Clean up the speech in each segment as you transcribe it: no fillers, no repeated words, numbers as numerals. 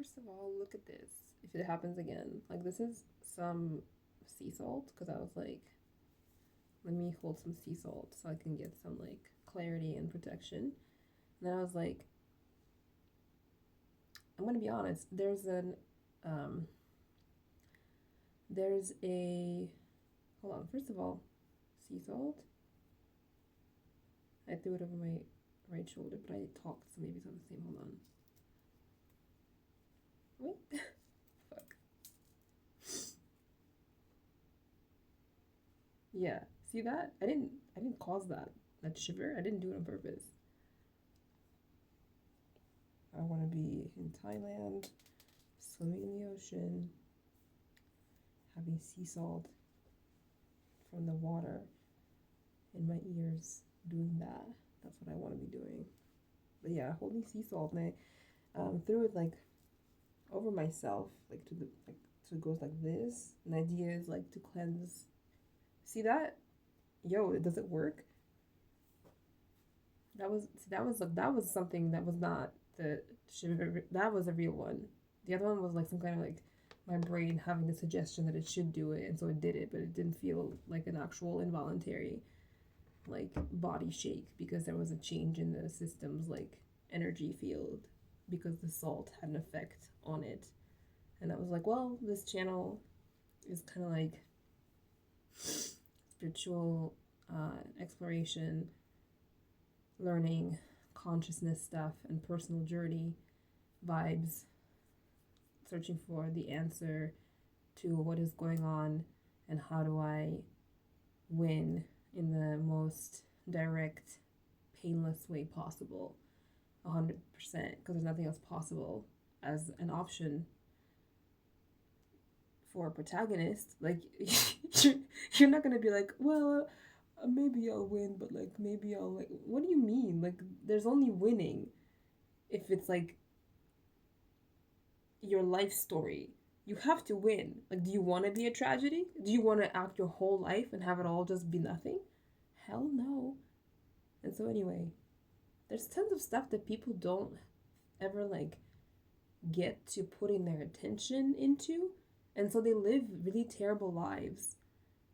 First of all, look at this. If it happens again, like this is some sea salt because I was like, let me hold some sea salt so I can get some like clarity and protection. And then I was like, I'm gonna be honest. Um, there's a hold on. First of all, sea salt. I threw it over my right shoulder, but I talked, so maybe it's not the same. Hold on. Wait, fuck. Yeah, see that? I didn't cause that shiver. I didn't do it on purpose. I want to be in Thailand, swimming in the ocean, having sea salt from the water in my ears, doing that. That's what I want to be doing. But yeah, holding sea salt, and I threw it like over myself, like to the like so it goes like this. An idea is like to cleanse. See that? Yo, does it work? That was something that was not the shiver. That was a real one. The other one was like some kind of like my brain having the suggestion that it should do it, and so it did it, but it didn't feel like an actual involuntary like body shake because there was a change in the system's like energy field because the salt had an effect on it. And I was like, well, this channel is kind of like spiritual exploration, learning, consciousness stuff, and personal journey vibes, searching for the answer to what is going on and how do I win in the most direct, painless way possible. 100%, because there's nothing else possible as an option for a protagonist. Like, you're not gonna be like, well, maybe I'll win, but like, maybe I'll like, what do you mean? Like, there's only winning if it's like your life story. You have to win. Like, do you want to be a tragedy? Do you want to act your whole life and have it all just be nothing? Hell no. And so, anyway, there's tons of stuff that people don't ever like get to putting their attention into. And so they live really terrible lives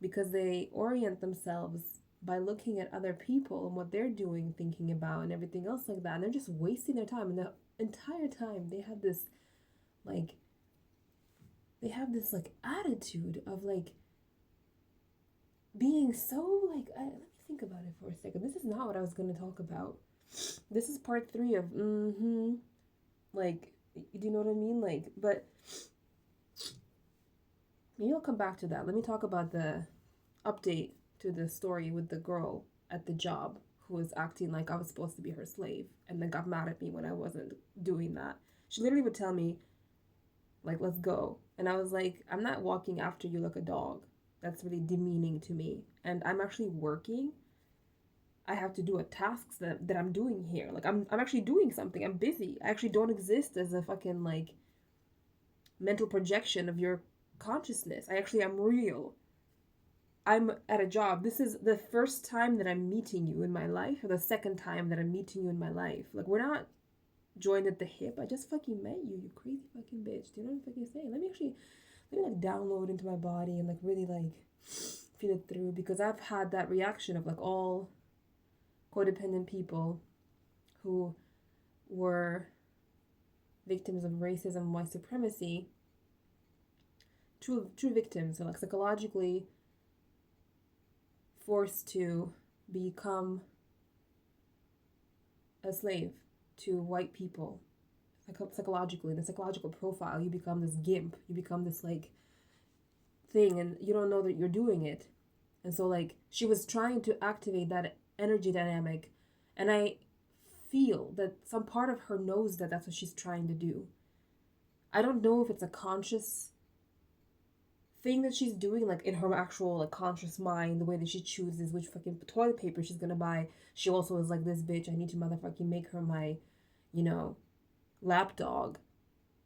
because they orient themselves by looking at other people and what they're doing, thinking about, and everything else like that. And they're just wasting their time. And the entire time they have this like attitude of like being so like let me think about it for a second. This is not what I was going to talk about. This is part 3 of like, do you know what I mean? Like, but maybe I'll come back to that. Let me talk about the update to the story with the girl at the job who was acting like I was supposed to be her slave and then got mad at me when I wasn't doing that. She literally would tell me, like, let's go. And I was like, I'm not walking after you like a dog. That's really demeaning to me. And I'm actually working. I have to do a task that I'm doing here. Like, I'm actually doing something. I'm busy. I actually don't exist as a fucking, like, mental projection of your consciousness. I actually am real. I'm at a job. This is the first time that I'm meeting you in my life, or the second time that I'm meeting you in my life. Like, we're not joined at the hip. I just fucking met you, you crazy fucking bitch. Do you know what I'm fucking saying? Let me like download into my body and like really like feel it through, because I've had that reaction of like all codependent people who were victims of racism, white supremacy, true victims, and like psychologically forced to become a slave to white people. Psychologically, the psychological profile, you become this gimp, you become this like thing, and you don't know that you're doing it. And so like she was trying to activate that energy dynamic, and I feel that some part of her knows that that's what she's trying to do. I don't know if it's a conscious thing that she's doing, like in her actual like conscious mind, the way that she chooses which fucking toilet paper she's gonna buy. She also is like, this bitch, I need to motherfucking make her my, you know, lapdog.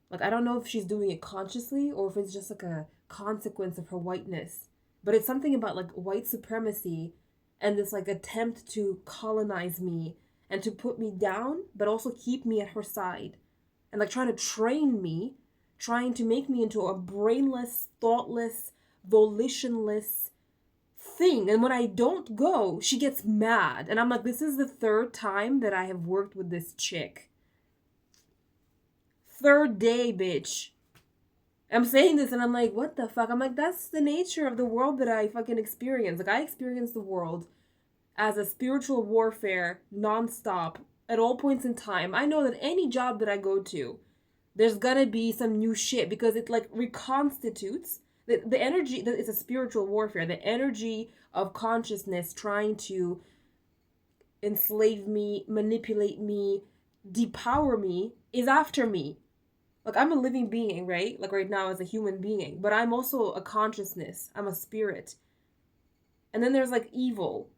Like, I don't know if she's doing it consciously or if it's just like a consequence of her whiteness. But it's something about like white supremacy and this like attempt to colonize me and to put me down, but also keep me at her side. and like trying to train me, trying to make me into a brainless, thoughtless, volitionless thing. And when I don't go, she gets mad. And I'm like, this is the third time that I have worked with this chick. Third day, bitch. I'm saying this and I'm like, what the fuck? I'm like, that's the nature of the world that I fucking experience. Like, I experience the world as a spiritual warfare nonstop at all points in time. I know that any job that I go to, there's gonna be some new shit because it like reconstitutes the energy. It's a spiritual warfare. The energy of consciousness trying to enslave me, manipulate me, depower me is after me. Like, I'm a living being, right? Like, right now as a human being, but I'm also a consciousness. I'm a spirit. And then there's like evil.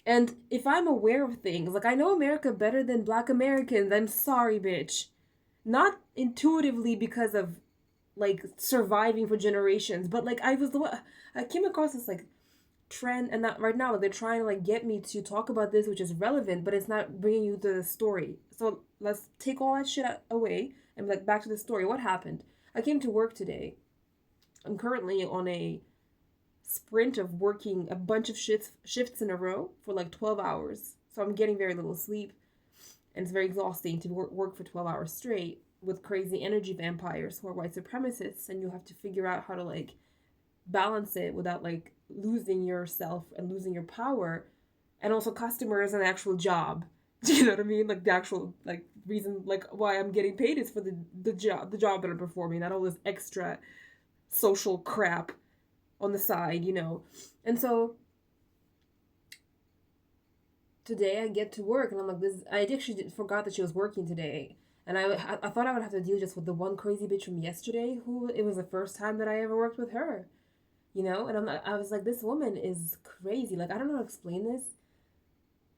And if I'm aware of things, like, I know America better than Black Americans. I'm sorry, bitch. Not intuitively because of like surviving for generations, but like I came across this like trend, and that right now like, they're trying to like get me to talk about this, which is relevant, but it's not bringing you to the story. So let's take all that shit away and like back to the story. What happened? I came to work today. I'm currently on a sprint of working a bunch of shifts in a row for like 12 hours. So I'm getting very little sleep, and it's very exhausting to work for 12 hours straight with crazy energy vampires who are white supremacists, and you have to figure out how to like balance it without like losing yourself and losing your power, and also customers and actual job. You know what I mean? Like the actual like reason like why I'm getting paid is for the job that I'm performing, not all this extra social crap on the side, you know. And so today I get to work and I'm like, this. I actually forgot that she was working today, and I thought I would have to deal just with the one crazy bitch from yesterday who it was the first time that I ever worked with her, you know. And I was like, this woman is crazy. Like, I don't know how to explain this.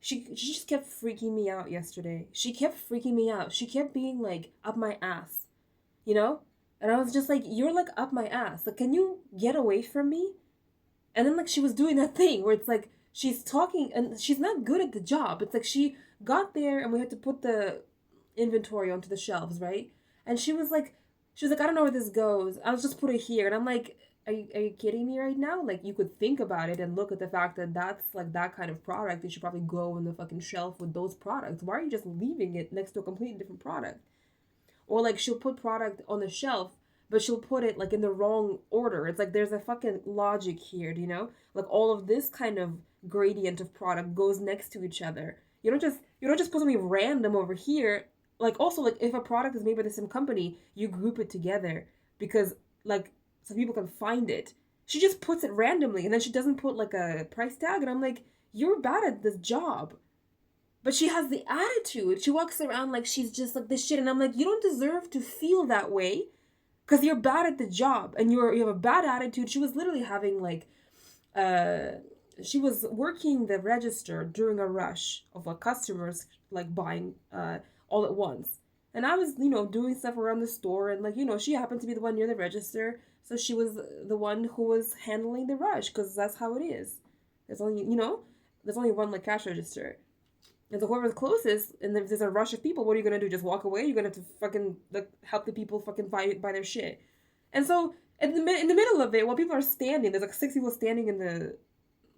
She just kept freaking me out yesterday. She kept freaking me out. She kept being like up my ass, you know. And I was just like, you're like up my ass. Like, can you get away from me? And then like she was doing that thing where it's like she's talking and she's not good at the job. It's like she got there and we had to put the inventory onto the shelves, right? And she was like, I don't know where this goes. I'll just put it here. And I'm like, are you kidding me right now? Like, you could think about it and look at the fact that that's like that kind of product. It should probably go on the fucking shelf with those products. Why are you just leaving it next to a completely different product? Or like she'll put product on the shelf, but she'll put it like in the wrong order. It's like there's a fucking logic here, do you know? Like all of this kind of gradient of product goes next to each other. You don't just put something random over here. Like also like if a product is made by the same company, you group it together because like so people can find it. She just puts it randomly and then she doesn't put like a price tag, and I'm like, you're bad at this job. But she has the attitude. She walks around like she's just like this shit, and I'm like, you don't deserve to feel that way because you're bad at the job and you have a bad attitude. She was literally having like she was working the register during a rush of like customers like buying all at once. And I was, doing stuff around the store, and like, she happened to be the one near the register, so she was the one who was handling the rush because that's how it is. There's only one like cash register. And so whoever's closest, and if there's a rush of people, what are you gonna do? Just walk away? You're gonna have to fucking like help the people fucking buy their shit. And so in the middle of it, while people are standing, there's like 6 people standing in the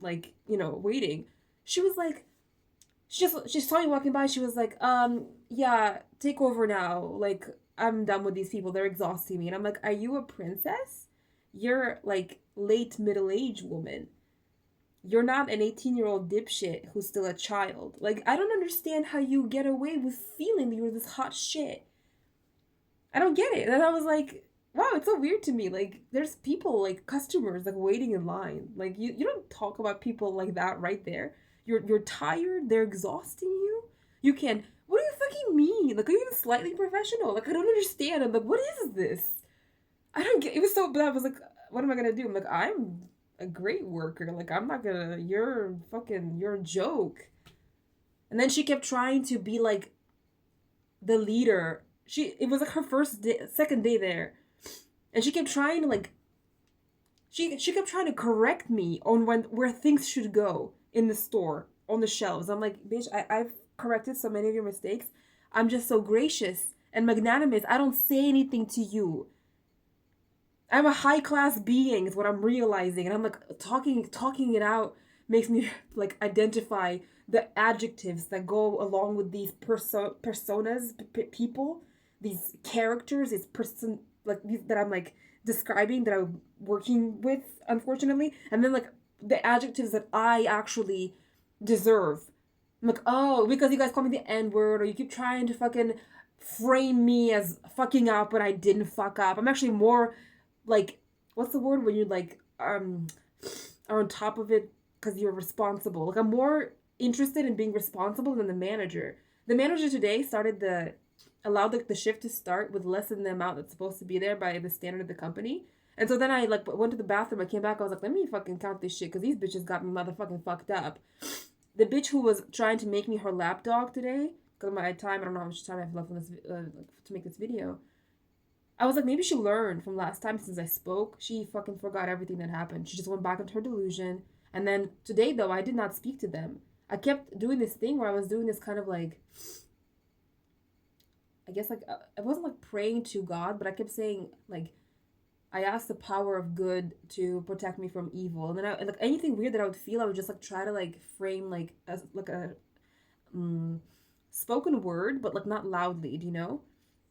like waiting. She was like, she saw me walking by. She was like, yeah, take over now. Like, I'm done with these people. They're exhausting me. And I'm like, are you a princess? You're like late middle-aged woman. You're not an 18-year-old dipshit who's still a child. Like, I don't understand how you get away with feeling that you're this hot shit. I don't get it. And I was like, wow, it's so weird to me. Like, there's people, like, customers, like, waiting in line. Like, you don't talk about people like that right there. You're tired. They're exhausting you. You can't. What do you fucking mean? Like, are you even slightly professional? Like, I don't understand. I'm like, what is this? I don't get. It was so. But I was like, what am I gonna do? I'm like, I'm a great worker. Like, I'm not gonna. You're a joke. And then she kept trying to be like the leader. It was like her second day there, and she kept trying to like. She kept trying to correct me on where things should go in the store on the shelves. I'm like, bitch, I've corrected so many of your mistakes. I'm just so gracious and magnanimous, I don't say anything to you. I'm a high class being is what I'm realizing, and I'm like talking it out makes me like identify the adjectives that go along with these personas, people, these characters, these person like these that I'm like describing that I'm working with, unfortunately, and then like the adjectives that I actually deserve. I'm like, oh, because you guys call me the N word, or you keep trying to fucking frame me as fucking up when I didn't fuck up. I'm actually more like, what's the word when you like are on top of it because you're responsible. Like I'm more interested in being responsible than the manager. The manager today allowed the shift to start with less than the amount that's supposed to be there by the standard of the company. And so then I like went to the bathroom. I came back. I was like, let me fucking count this shit because these bitches got me motherfucking fucked up. The bitch who was trying to make me her lapdog today, because of my time, I don't know how much time I have left on this to make this video. I was like, maybe she learned from last time since I spoke. She fucking forgot everything that happened. She just went back into her delusion. And then today, though, I did not speak to them. I kept doing this thing where I was doing this kind of like, I guess like, I wasn't like praying to God, but I kept saying like, I asked the power of good to protect me from evil. And then I like anything weird that I would feel, I would just like try to like frame like as like a spoken word, but like not loudly, do you know?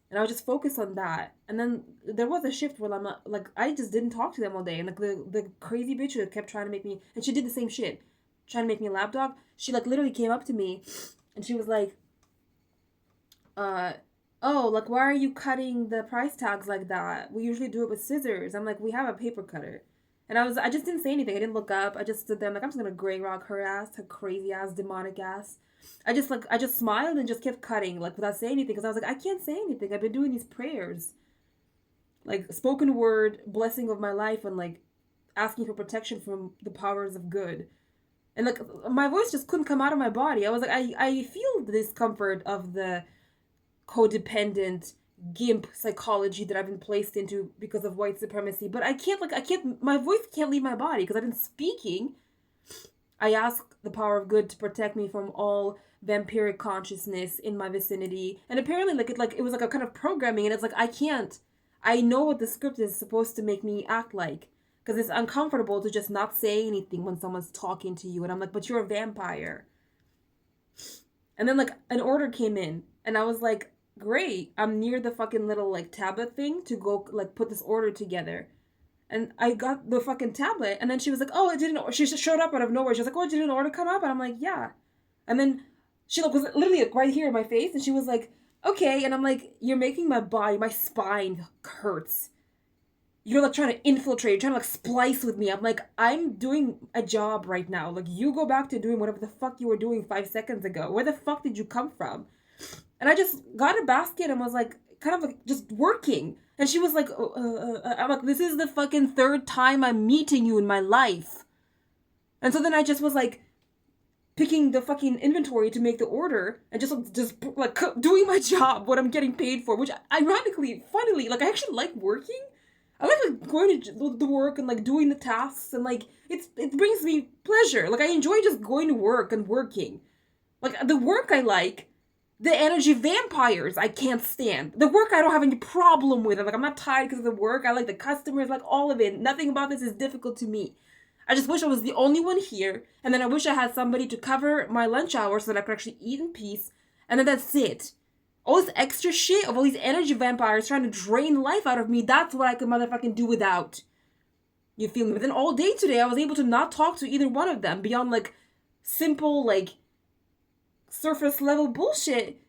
And I would just focus on that. And then there was a shift where I'm like I just didn't talk to them all day. And like the crazy bitch who kept trying to make me, and she did the same shit, trying to make me a lapdog. She like literally came up to me, and she was like, oh, like, why are you cutting the price tags like that? We usually do it with scissors. I'm like, we have a paper cutter. And I just didn't say anything. I didn't look up. I just stood there. I'm like, I'm just gonna gray rock her ass, her crazy ass, demonic ass. I just smiled and just kept cutting, like, without saying anything. Because I was like, I can't say anything. I've been doing these prayers. Like, spoken word, blessing of my life, and, like, asking for protection from the powers of good. And, like, my voice just couldn't come out of my body. I was like, I feel the discomfort of the codependent gimp psychology that I've been placed into because of white supremacy, but my voice can't leave my body because I've been speaking. I ask the power of good to protect me from all vampiric consciousness in my vicinity, and apparently it was like a kind of programming, and it's like I know what the script is supposed to make me act like, because it's uncomfortable to just not say anything when someone's talking to you, and I'm like, but you're a vampire. And then like an order came in, and I was like, great, I'm near the fucking little like tablet thing to go like put this order together. And I got the fucking tablet, and then she was like, oh, it didn't, she just showed up out of nowhere. She was like, oh, did an order come up? And I'm like, yeah. And then she was literally right here in my face, and she was like, okay. And I'm like, you're making my spine hurts. You're like trying to infiltrate, you're trying to like splice with me. I'm like, I'm doing a job right now. Like, you go back to doing whatever the fuck you were doing 5 seconds ago. Where the fuck did you come from? And I just got a basket and was like, kind of like just working. And she was like, I'm like, this is the fucking third time I'm meeting you in my life. And so then I just was like, picking the fucking inventory to make the order and just like doing my job, what I'm getting paid for, which ironically, funnily, like I actually like working. I like going to the work and like doing the tasks, and like it brings me pleasure. Like I enjoy just going to work and working. Like the work I like. The energy vampires I can't stand. The work I don't have any problem with. Like I'm not tired because of the work. I like the customers, like all of it. Nothing about this is difficult to me. I just wish I was the only one here, and then I wish I had somebody to cover my lunch hour so that I could actually eat in peace, and then that's it. All this extra shit of all these energy vampires trying to drain life out of me, that's what I could motherfucking do without. You feel me? But then all day today, I was able to not talk to either one of them beyond like simple, like surface level bullshit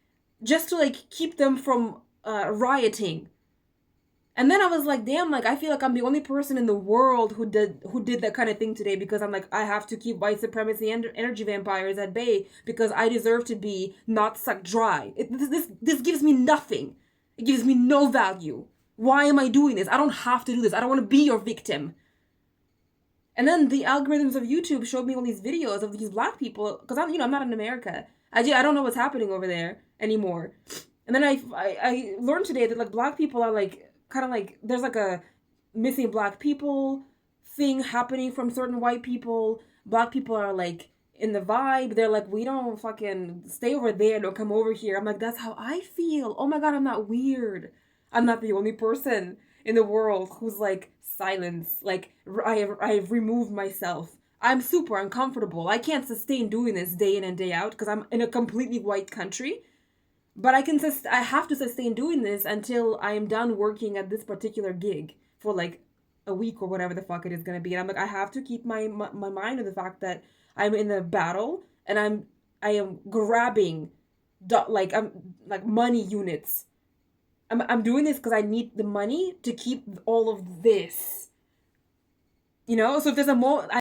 just to like keep them from rioting. And then I was like, damn, like I feel like I'm the only person in the world who did that kind of thing today, because I'm like, I have to keep white supremacy and energy vampires at bay because I deserve to be not sucked dry. This gives me nothing. It gives me no value. Why am I doing this? I don't have to do this. I don't want to be your victim. And then the algorithms of YouTube showed me all these videos of these black people, because I'm not in America. I don't know what's happening over there anymore. And then I learned today that like black people are like kind of like there's like a missing black people thing happening from certain white people. Black people are like in the vibe. They're like, we don't fucking stay over there, don't come over here. I'm like, that's how I feel. Oh my god, I'm not weird. I'm not the only person in the world who's like silence. Like I have removed myself. I'm super uncomfortable. I can't sustain doing this day in and day out because I'm in a completely white country. But I have to sustain doing this until I am done working at this particular gig for like a week or whatever the fuck it is gonna be. And I'm like, I have to keep my mind on the fact that I'm in a battle and I am grabbing I'm like money units. I'm doing this because I need the money to keep all of this. You know, so if there's a